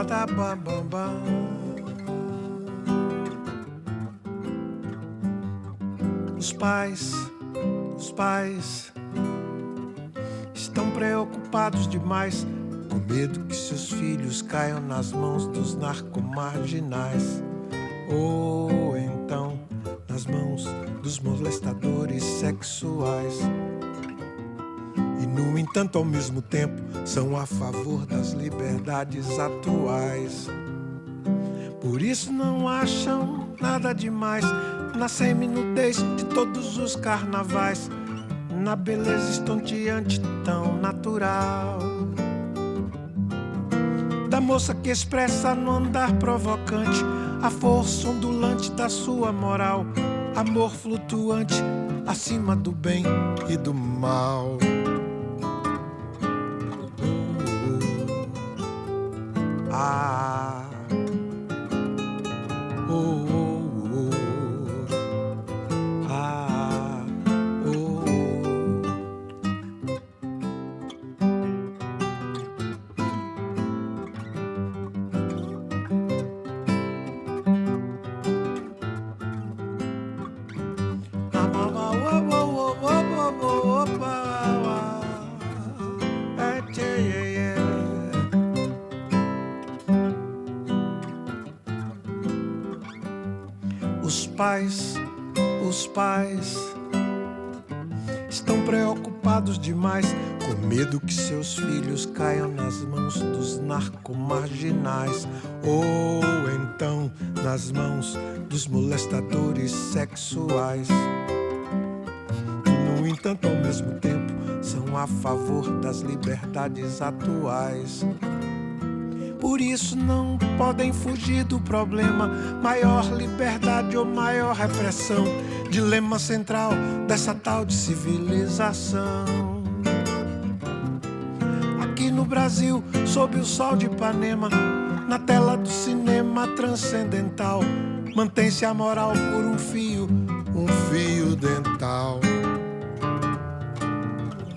Badabababá. Os pais estão preocupados demais, com medo que seus filhos caiam nas mãos dos narcomarginais, ou então nas mãos dos molestadores sexuais. E, no entanto, ao mesmo tempo, são a favor das liberdades atuais. Por isso não acham nada demais na seminudez de todos os carnavais, na beleza estonteante tão natural da moça que expressa no andar provocante a força ondulante da sua moral, amor flutuante acima do bem e do mal. Ah, oh, oh, oh. Ah, oh, Os pais estão preocupados demais, com medo que seus filhos caiam nas mãos dos narcomarginais, ou então nas mãos dos molestadores sexuais. No entanto, ao mesmo tempo, são a favor das liberdades atuais. Por isso não podem fugir do problema, maior liberdade ou maior repressão, dilema central dessa tal de civilização. Aqui no Brasil, sob o sol de Ipanema, na tela do cinema transcendental, mantém-se a moral por um fio dental.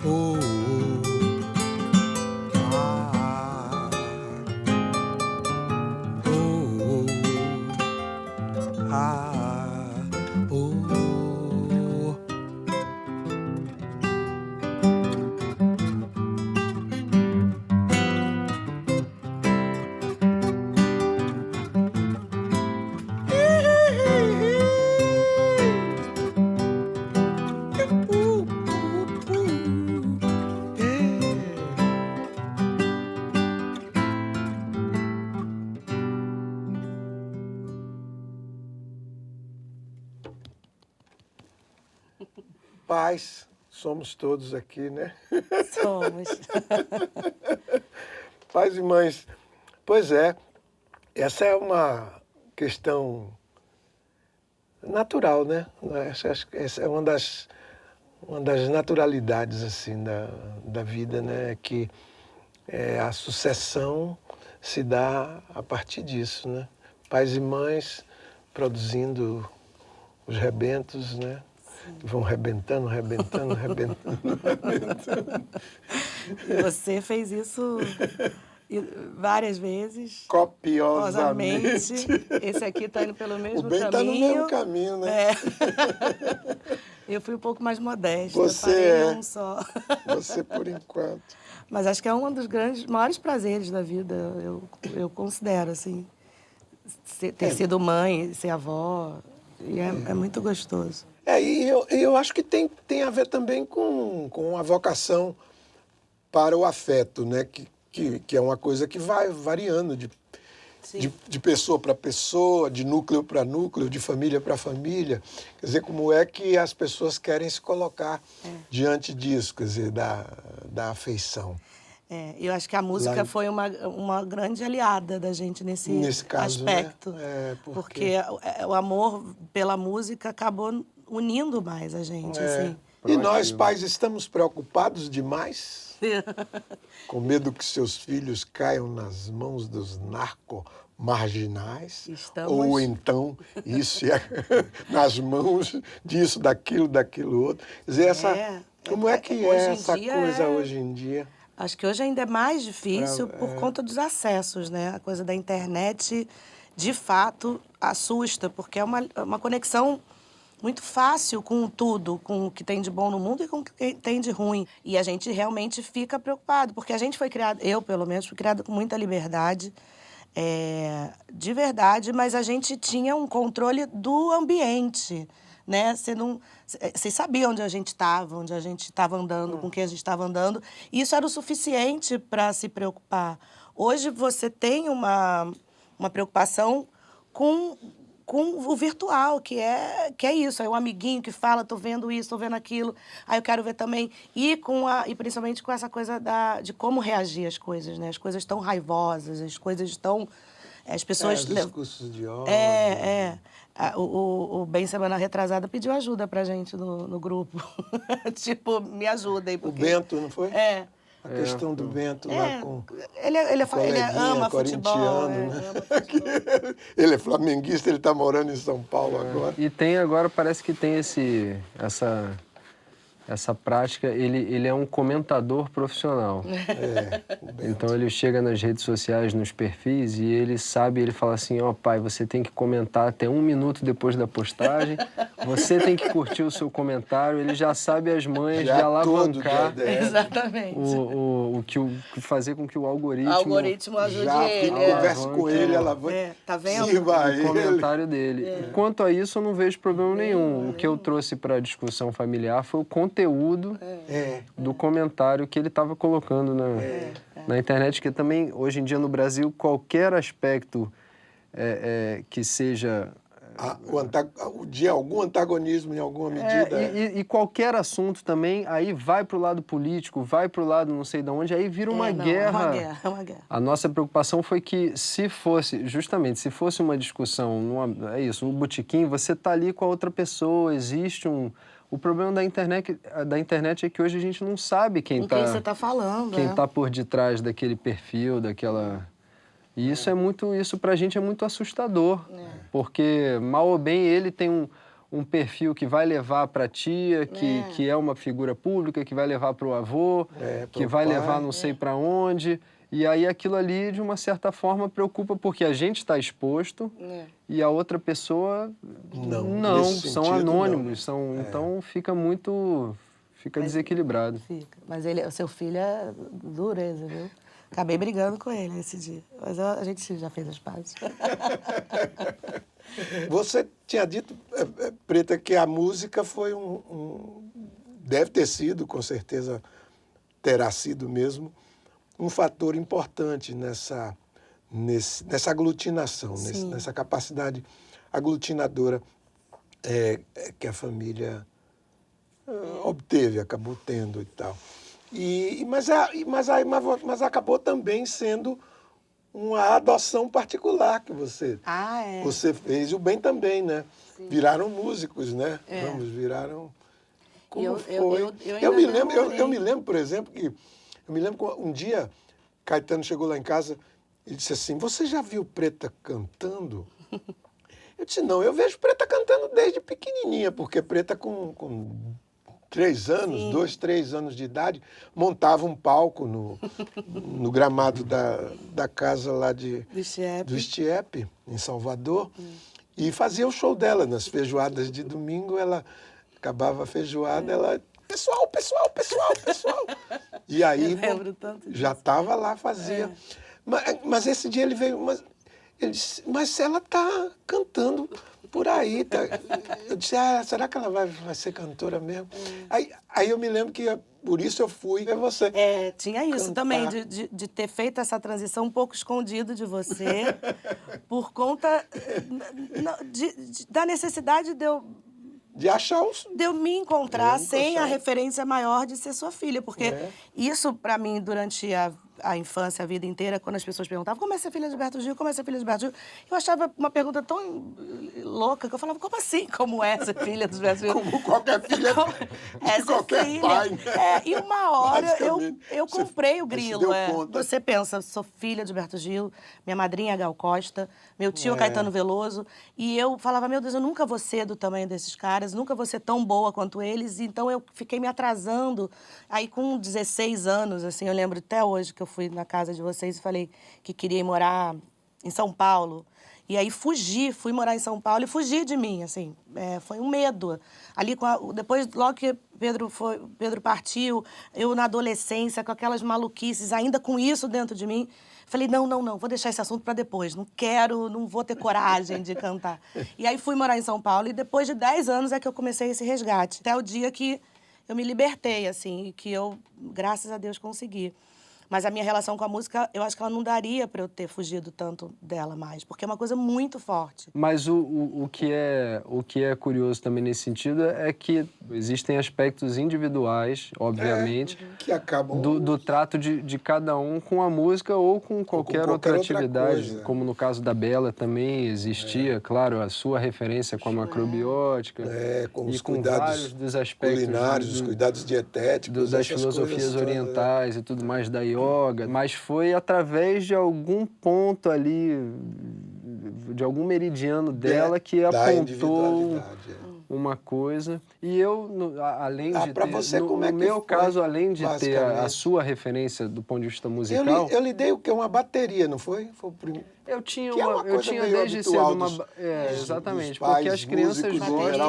Oh, pais, somos todos aqui, né? Somos. Pais e mães. Pois é, essa é uma questão natural, né? Essa é uma das naturalidades assim, da vida, né? Que a sucessão se dá a partir disso, né? Pais e mães produzindo os rebentos, né? Vão rebentando. E você fez isso várias vezes. Copiosamente. Esse aqui está indo pelo mesmo caminho. O bem está no mesmo caminho, né? É. Eu fui um pouco mais modesta. Você parei em um só. Você por enquanto. Mas acho que é um dos maiores prazeres da vida, eu considero, assim. Ter sido mãe, ser avó, e é muito gostoso. E eu acho que tem a ver também com a vocação para o afeto, né? Que é uma coisa que vai variando de pessoa para pessoa, de núcleo para núcleo, de família para família. Quer dizer, como é que as pessoas querem se colocar diante disso, quer dizer, da afeição. Eu acho que a música foi uma grande aliada da gente nesse caso, aspecto. Né? Porque o amor pela música acabou unindo mais a gente. Assim. E nós, pais, estamos preocupados demais? Com medo que seus filhos caiam nas mãos dos narcomarginais? Ou então, isso nas mãos daquilo outro. Quer dizer, como é que é essa coisa hoje em dia? Acho que hoje ainda é mais difícil por conta dos acessos, né? A coisa da internet, de fato, assusta, porque é uma conexão muito fácil com tudo, com o que tem de bom no mundo e com o que tem de ruim. E a gente realmente fica preocupado, porque a gente foi criado, eu pelo menos, fui criada com muita liberdade, de verdade, mas a gente tinha um controle do ambiente, né? Vocês sabiam onde a gente estava andando, com quem a gente estava andando. E isso era o suficiente para se preocupar. Hoje você tem uma preocupação com o virtual, que é isso. É o amiguinho que fala, tô vendo isso, tô vendo aquilo, aí eu quero ver também. E principalmente com essa coisa de como reagir às coisas, né? As coisas tão raivosas, as coisas tão... As pessoas... Os discursos de ódio. O Ben, semana retrasada, pediu ajuda pra gente no grupo. Tipo, me ajuda aí. Porque... O Bento, não foi? A questão do Bento lá com... Ele ama futebol. Né? Ele é flamenguista, ele está morando em São Paulo agora. E tem agora, parece que tem essa prática, ele é um comentador profissional. Então ele chega nas redes sociais, nos perfis, e ele fala assim, pai, você tem que comentar até 1 minuto depois da postagem, você tem que curtir o seu comentário, ele já sabe as manhas de alavancar Exatamente. Fazer com que o algoritmo ajude ele. Converse com ele, alavanca. Tá vendo? O comentário dele. Quanto a isso, eu não vejo problema nenhum. O que eu trouxe para a discussão familiar foi o conteúdo do comentário que ele estava colocando na internet, que também, hoje em dia, no Brasil, qualquer aspecto que seja... de algum antagonismo em alguma medida. E qualquer assunto também, aí vai para o lado político, vai para o lado não sei de onde, aí vira uma guerra. É uma guerra. A nossa preocupação foi que se fosse uma discussão, no botequim, você está ali com a outra pessoa, existe um... O problema da internet é que hoje a gente não sabe quem você está falando. Quem está por detrás daquele perfil, daquela... E isso pra gente é muito assustador. Porque, mal ou bem, ele tem um perfil que vai levar para a tia, que é uma figura pública, que vai levar para o avô, que vai levar não sei para onde... E aí aquilo ali, de uma certa forma, preocupa porque a gente está exposto e a outra pessoa não são anônimos. Então fica desequilibrado. Fica. Mas o seu filho é dureza, viu? Acabei brigando com ele esse dia. Mas a gente já fez as pazes. Você tinha dito, Preta, que a música foi deve ter sido, com certeza terá sido mesmo, um fator importante nessa aglutinação, nessa capacidade aglutinadora que a família obteve, acabou tendo e tal. Mas acabou também sendo uma adoção particular que você fez. E o Ben também, né? Sim. Viraram músicos, né? Viraram... Como foi? Eu me lembro, por exemplo, que um dia, Caetano chegou lá em casa e disse assim, você já viu Preta cantando? Eu disse, não, eu vejo Preta cantando desde pequenininha, porque Preta com 3 anos, 2, 3 anos de idade, montava um palco no gramado da casa lá do Estiepe, em Salvador, e fazia o show dela nas feijoadas de domingo. Ela acabava a feijoada, ela... Pessoal. E aí já estava lá, fazia. Mas esse dia ele veio, ele disse, mas ela está cantando por aí. Tá? Eu disse, será que ela vai ser cantora mesmo? Aí eu me lembro que por isso eu fui ver você. Tinha isso cantar. Também, de ter feito essa transição um pouco escondido de você, por conta da necessidade de achar de eu me encontrar sem a referência maior de ser sua filha. Porque isso, para mim, durante a infância, a vida inteira, quando as pessoas perguntavam como é ser filha de Gilberto Gil, como é ser filha de Gilberto Gil, eu achava uma pergunta tão louca que eu falava, como assim, como é ser filha de Gilberto Gil? Como qualquer filha de qualquer pai, né? E uma hora eu comprei o grilo. Conta. Você pensa, sou filha de Gilberto Gil, minha madrinha é Gal Costa, meu tio é Caetano Veloso, e eu falava, meu Deus, eu nunca vou ser do tamanho desses caras, nunca vou ser tão boa quanto eles, então eu fiquei me atrasando. Aí com 16 anos, assim, eu lembro até hoje que eu fui na casa de vocês e falei que queria ir morar em São Paulo. E aí fui morar em São Paulo e fugi de mim, assim, foi um medo. Ali, depois, logo que Pedro partiu, eu na adolescência, com aquelas maluquices, ainda com isso dentro de mim, falei, não, vou deixar esse assunto para depois, não vou ter coragem de cantar. E aí fui morar em São Paulo e depois de 10 anos é que eu comecei esse resgate. Até o dia que eu me libertei, assim, e que eu, graças a Deus, consegui. Mas a minha relação com a música, eu acho que ela não daria para eu ter fugido tanto dela mais, porque é uma coisa muito forte. Mas o que é curioso também nesse sentido é que existem aspectos individuais, obviamente, que acabam do trato de cada um com a música ou com qualquer outra atividade, coisa. como no caso da Bela também existia, claro, a sua referência com a macrobiótica com e os com cuidados vários dos aspectos culinários, os cuidados dietéticos, das filosofias orientais e tudo mais da yoga, mas foi através de algum ponto ali, de algum meridiano dela que apontou uma coisa. E eu, além de ter, você, no meu caso, além de ter a sua referência do ponto de vista musical... Eu lhe dei o quê? Uma bateria, não foi? Foi o primeiro. Eu tinha desde cedo exatamente, pais, porque as crianças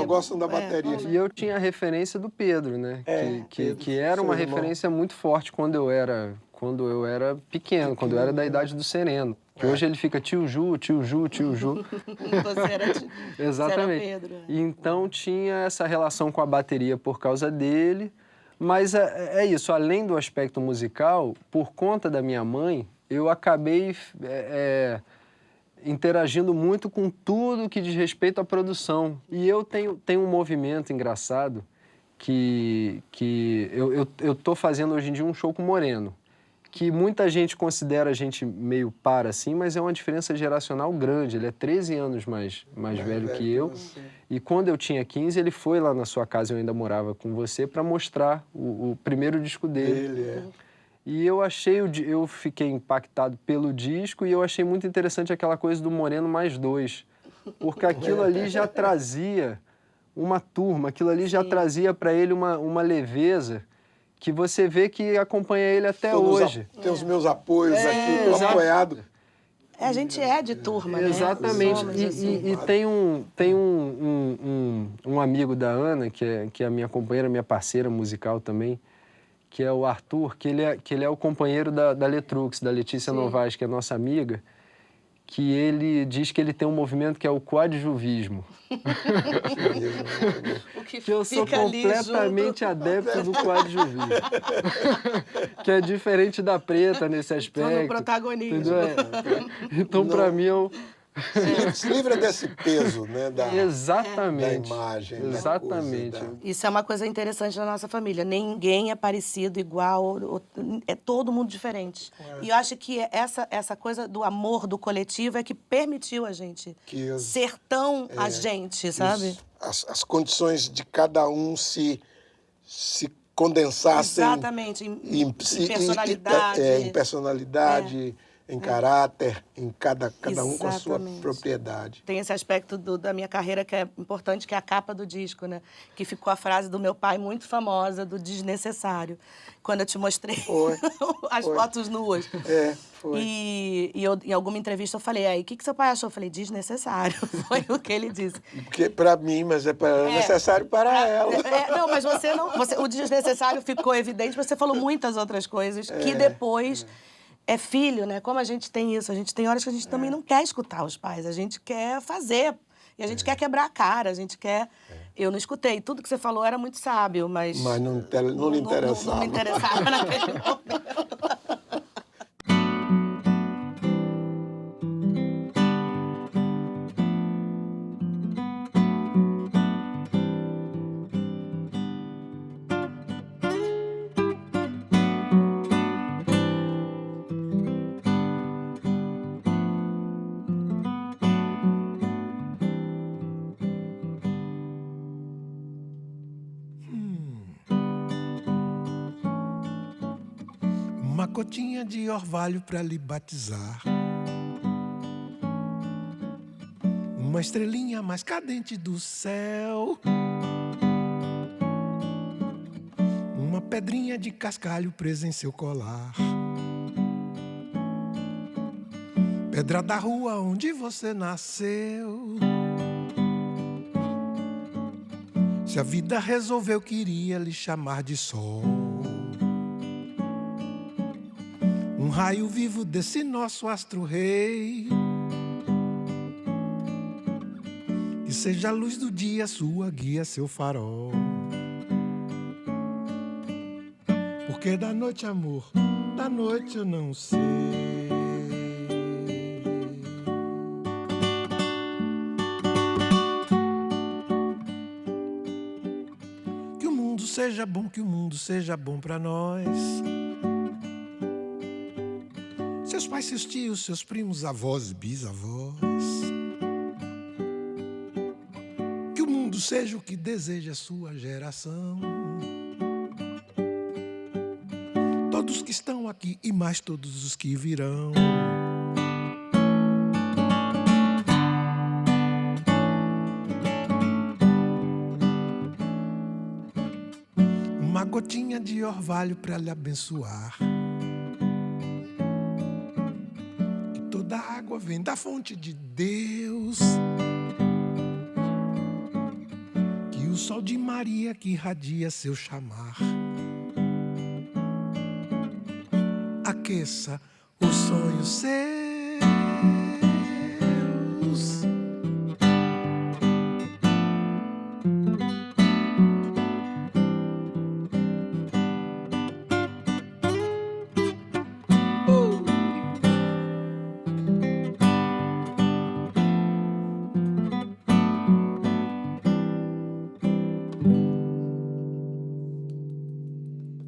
gostam da bateria. E eu tinha a referência do Pedro, né? Que era uma referência muito forte quando eu era pequeno, quando eu era da idade do Sereno. Que hoje ele fica tio Ju. Você era Exatamente. Você era Pedro. E então tinha essa relação com a bateria por causa dele. Mas é isso, além do aspecto musical, por conta da minha mãe, eu acabei interagindo muito com tudo que diz respeito à produção. E eu tenho um movimento engraçado que eu tô fazendo hoje em dia um show com o Moreno, que muita gente considera a gente meio assim, mas é uma diferença geracional grande. Ele é 13 anos mais velho que eu. E quando eu tinha 15, ele foi lá na sua casa, eu ainda morava com você, para mostrar o primeiro disco dele. E eu fiquei impactado pelo disco e eu achei muito interessante aquela coisa do Moreno mais 2, porque aquilo ali já trazia uma turma, aquilo ali já trazia para ele uma leveza que você vê que acompanha ele até hoje. Tem os meus apoios aqui, apoiado. A gente é de turma, né? Exatamente. Assim. E tem um amigo da Ana, que é a minha companheira, minha parceira musical também, que é o Arthur, que ele é o companheiro da Letrux, da Letícia Novaes, que é nossa amiga, que ele diz que ele tem um movimento que é o coadjuvismo. Que eu sou completamente adepto do coadjuvismo. Que é diferente da Preta nesse aspecto. Tô no protagonismo. Então, para mim, Se livra desse peso, né? Exatamente. Da imagem. Exatamente. Isso é uma coisa interessante na nossa família. Ninguém é parecido, igual, é todo mundo diferente. E eu acho que essa coisa do amor do coletivo é que permitiu a gente ser tão a gente, sabe? As condições de cada um se condensassem. Exatamente, em personalidade. Em personalidade. Em caráter, em cada um com a sua propriedade. Tem esse aspecto da minha carreira que é importante, que é a capa do disco, né? Que ficou a frase do meu pai muito famosa, do desnecessário. Quando eu te mostrei as fotos nuas. Foi. E eu, em alguma entrevista eu falei, aí, o que seu pai achou? Eu falei, desnecessário. Foi o que ele disse. Porque para mim, mas necessário para ela. Não, mas você não... o desnecessário ficou evidente, você falou muitas outras coisas que depois... É filho, né? Como a gente tem isso, a gente tem horas que a gente também não quer escutar os pais, a gente quer fazer, e a gente quer quebrar a cara, a gente quer... Eu não escutei, tudo que você falou era muito sábio, mas... Mas não lhe interessava. Não me interessava naquele momento. gotinha de orvalho pra lhe batizar. Uma estrelinha mais cadente do céu. Uma pedrinha de cascalho presa em seu colar. Pedra da rua onde você nasceu. Se a vida resolveu, queria lhe chamar de sol. Um raio vivo desse nosso astro-rei. Que seja a luz do dia, sua guia, seu farol. Porque da noite, amor, da noite eu não sei. Que o mundo seja bom, que o mundo seja bom pra nós. Seus pais, seus tios, seus primos, avós e bisavós. Que o mundo seja o que deseja a sua geração. Todos que estão aqui e mais todos os que virão. Uma gotinha de orvalho pra lhe abençoar. Que toda água vem da fonte de Deus. Que o sol de Maria que irradia seu chamar aqueça os sonhos seus.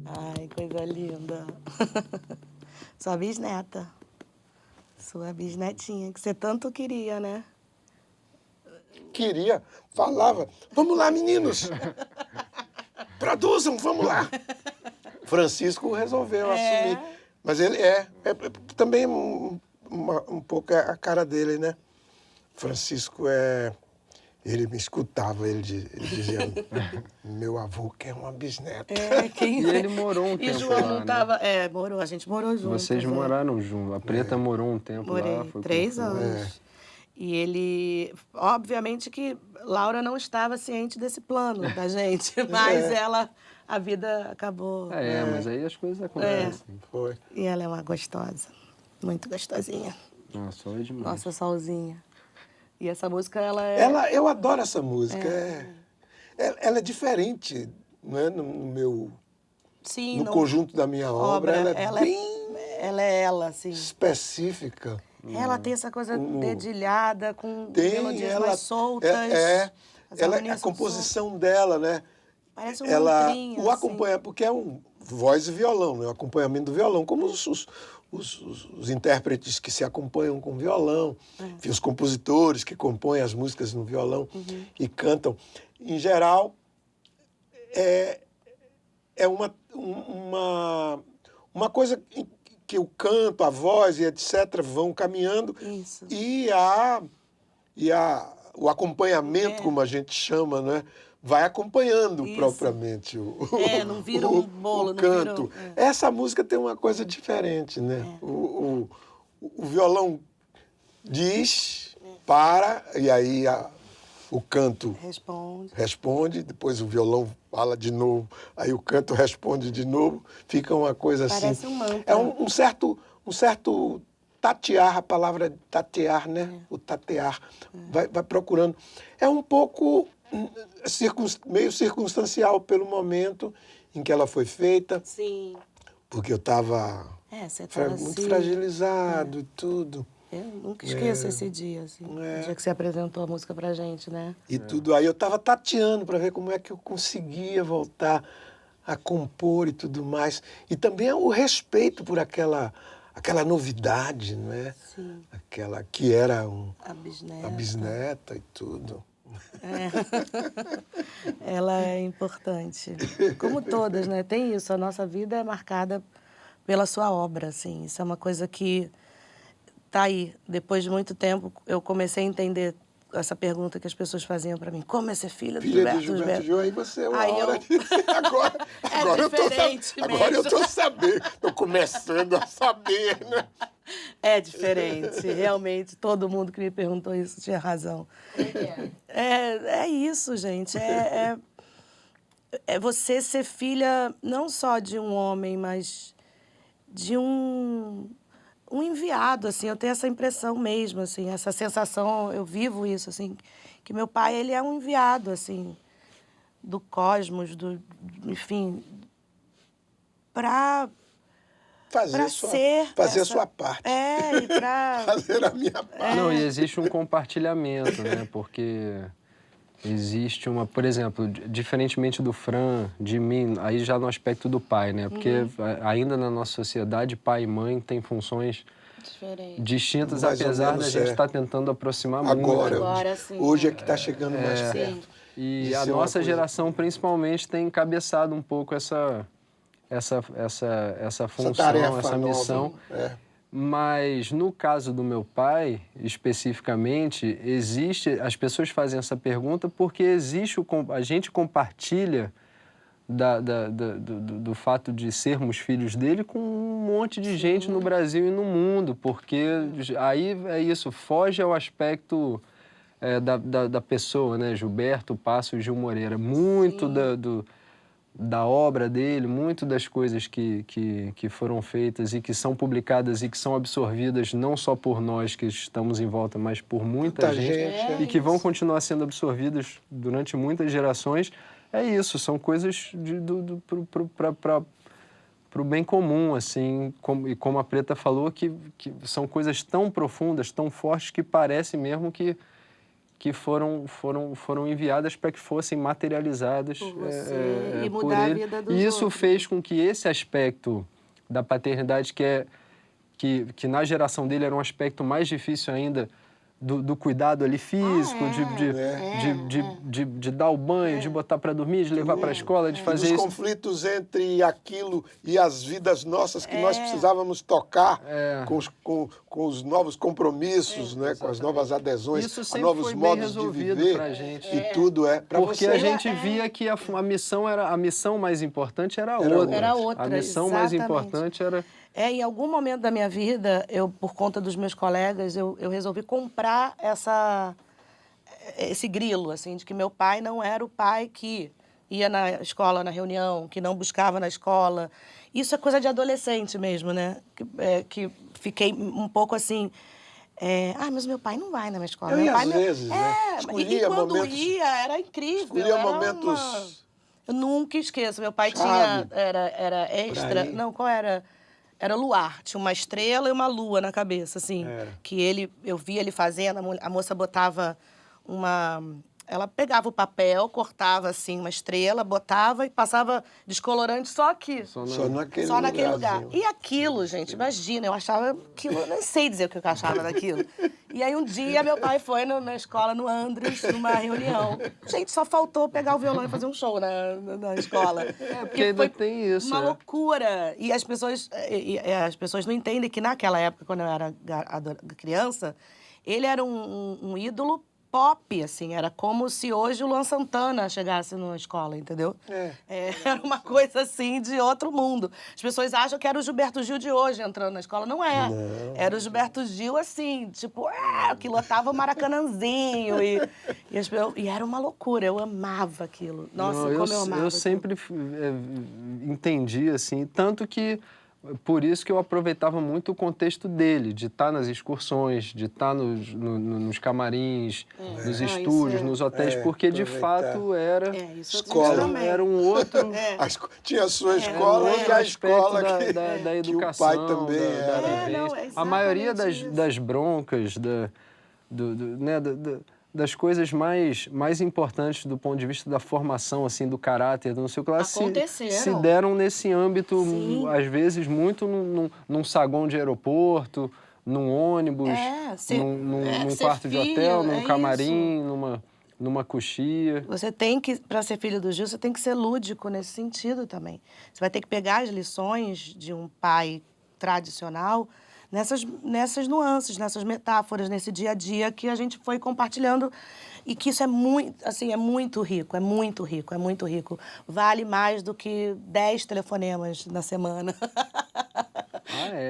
Ai, coisa linda. Sua bisneta. Sua bisnetinha, que você tanto queria, né? Queria, falava, vamos lá, meninos. Produzam, vamos lá. Francisco resolveu assumir. Mas ele é também um pouco a cara dele, né? Francisco ele me escutava, ele dizia, meu avô quer uma bisneta. E ele morou um tempo E João lá, não né? tava... morou, a gente morou juntos. Vocês moraram juntos. A Preta morou um tempo Morei lá. Foi 3 com- anos. E ele... Obviamente que Laura não estava ciente desse plano da gente, mas ela... A vida acabou... Mas aí as coisas acontecem. Foi. E ela é uma gostosa. Muito gostosinha. Nossa, olha demais. Nossa solzinha. E essa música, ela é... Eu adoro essa música. Ela é diferente, não é? No Sim, conjunto da minha obra, ela é bem ela é ela, assim. específica. Ela tem essa coisa dedilhada, com Tem, melodias mais soltas. As Ela, harmonias a são soltas. composição dela, né? Parece um Ela mantrinha, o acompanha, porque é um voz e violão, né? O acompanhamento do violão, como os intérpretes que se acompanham com violão, enfim, os compositores que compõem as músicas no violão e cantam. Em geral, é uma coisa que o canto, a voz e etc. vão caminhando. Isso. E o acompanhamento, como a gente chama, né? Vai acompanhando propriamente não vira um bolo, o não canto. vira Essa música tem uma coisa diferente, né? O violão diz, para, e aí o canto responde, depois o violão fala de novo, aí o canto responde de novo, fica uma coisa assim. Parece um mantra. É um certo tatear, a palavra tatear, né? O tatear. Vai procurando. É um pouco meio circunstancial pelo momento em que ela foi feita. Sim. Porque eu estava você tava muito assim, fragilizado e tudo. Eu nunca esqueço esse dia, assim. O dia que você apresentou a música pra gente, né? E tudo. Aí eu estava tateando para ver como é que eu conseguia voltar a compor e tudo mais. E também o respeito por aquela novidade, né? Sim. Aquela que era A a bisneta e tudo. Ela é importante. Como todas, né? Tem isso. A nossa vida é marcada pela sua obra, assim. Isso é uma coisa que tá aí. Depois de muito tempo, eu comecei a entender essa pergunta que as pessoas faziam para mim. Como é ser filha do Gilberto Gil? Aí você, uma Aí hora... Agora eu tô sabendo. Tô começando a saber, né? É diferente. Realmente, todo mundo que me perguntou isso tinha razão. É isso, gente. É você ser filha não só de um homem, mas de um enviado, assim. Eu tenho essa impressão mesmo, assim, essa sensação, eu vivo isso, assim, que meu pai, ele é um enviado, assim, do cosmos, enfim, para fazer a sua parte. E para fazer a minha parte. Não, e existe um compartilhamento, né? Porque existe por exemplo, diferentemente do Fran, de mim, aí já no aspecto do pai, né? Porque ainda na nossa sociedade, pai e mãe têm funções distintas, Mais apesar da gente estar tentando aproximar muito. Agora sim. Hoje é que está chegando mais perto. E a nossa geração, principalmente, tem encabeçado um pouco essa função, tarefa, essa missão. Mas no caso do meu pai, especificamente, as pessoas fazem essa pergunta porque a gente compartilha do fato de sermos filhos dele com um monte de gente no Brasil e no mundo, porque aí é isso, foge ao aspecto da pessoa, né? Gilberto Passo e Gil Moreira. Muito da obra dele, muito das coisas que foram feitas e que são publicadas e que são absorvidas não só por nós que estamos em volta, mas por muita gente e que vão continuar sendo absorvidas durante muitas gerações. É isso, são coisas para o bem comum, assim, e como a Preta falou, que são coisas tão profundas, tão fortes, que parece mesmo que foram enviadas para que fossem materializadas por você, e por mudar ele. A vida dos E isso outros. fez com que esse aspecto da paternidade, que na geração dele era um aspecto mais difícil ainda, do cuidado ali físico, de dar o banho, de botar para dormir, de levar para a escola, de fazer dos isso. conflitos entre aquilo e as vidas nossas que nós precisávamos tocar com os novos compromissos, né? Com as novas adesões, Isso a sempre novos foi bem modos de resolvido viver. pra gente. E tudo Porque a gente via que a missão mais importante era outra. Era outra, A missão mais exatamente. importante era... Em algum momento da minha vida, por conta dos meus colegas, eu resolvi comprar esse grilo, assim, de que meu pai não era o pai que ia na escola, na reunião, que não buscava na escola. Isso é coisa de adolescente mesmo, né? Que fiquei um pouco assim... mas meu pai não vai na minha escola. Meu pai, às vezes, né? E quando ia, era incrível. Escolhia momentos... Eu nunca esqueço. Meu pai chave. Era extra... Não, qual era? Era luar. Tinha uma estrela e uma lua na cabeça, assim. Que eu via ele fazendo, a moça botava ela pegava o papel, cortava, assim, uma estrela, botava e passava descolorante só aqui. Só naquele lugar. E aquilo, gente, imagina, eu achava aquilo, eu nem sei dizer o que eu achava daquilo. E aí um dia meu pai foi na escola, no Andres, numa reunião. Gente, só faltou pegar o violão e fazer um show na escola. Porque ainda tem isso. Uma loucura. E as pessoas não entendem que naquela época, quando eu era criança, ele era um ídolo pop, assim, era como se hoje o Luan Santana chegasse numa escola, entendeu? Era uma coisa, assim, de outro mundo. As pessoas acham que era o Gilberto Gil de hoje entrando na escola. Não é. Não. Era o Gilberto Gil, assim, tipo, que lotava o Maracanãzinho. E era uma loucura, eu amava aquilo. Nossa, como eu amava aquilo. Eu sempre entendi, assim, tanto que... Por isso que eu aproveitava muito o contexto dele, de estar nas excursões, de estar nos camarins, nos estúdios, nos hotéis, porque de fato escola. Era um outro... Tinha a sua escola e a escola da educação, que o pai também era. Vivência. A maioria das broncas, das coisas mais importantes do ponto de vista da formação, assim, do caráter, do não sei o que lá, se deram nesse âmbito, às vezes, muito num saguão de aeroporto, num ônibus, num quarto de hotel, num camarim, numa coxia. Você tem que, para ser filho do Gil, você tem que ser lúdico nesse sentido também. Você vai ter que pegar as lições de um pai tradicional nessas nuances, nessas metáforas, nesse dia a dia que a gente foi compartilhando e que isso é muito, assim, é muito rico, é muito rico, é muito rico. Vale mais do que 10 telefonemas na semana.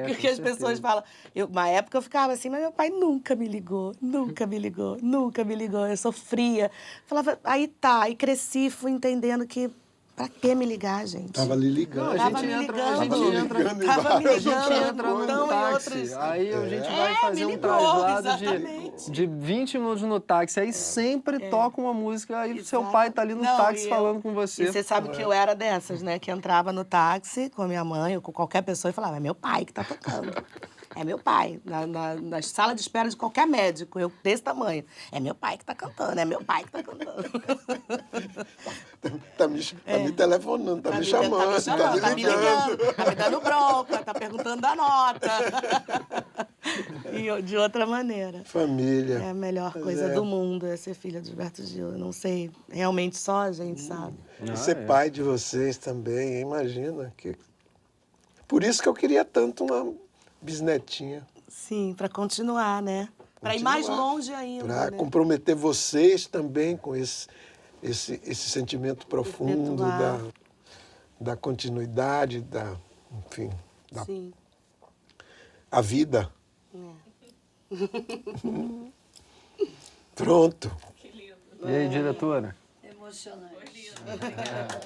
Porque as pessoas falam... Uma época eu ficava assim, mas meu pai nunca me ligou, nunca me ligou, nunca me ligou. Eu sofria. Falava, aí cresci, fui entendendo que... Pra que me ligar, gente? Tava ali ligando. Não, a gente entra no táxi, aí a gente vai fazer um traslado de 20 minutos no táxi, aí sempre toca uma música, aí seu pai tá ali no táxi falando com você. E você sabe que eu era dessas, né? Que entrava no táxi com a minha mãe ou com qualquer pessoa e falava, é meu pai que tá tocando. É meu pai. Na sala de espera de qualquer médico, eu desse tamanho. É meu pai que tá cantando, é meu pai que tá cantando. Tá me telefonando, tá me chamando, tá me ligando. Tá me dando bronca, tá perguntando da nota. E de outra maneira. Família. É a melhor coisa do mundo, é ser filha de Gilberto Gil. Eu não sei, realmente só a gente sabe. E ser pai de vocês também, imagina. Por isso que eu queria tanto uma bisnetinha. Sim, para continuar, né? Para ir mais longe ainda. Para né? comprometer vocês também com esse sentimento profundo da continuidade, enfim, Sim. A vida. Pronto. E aí, diretora? Emocionante. Obrigada.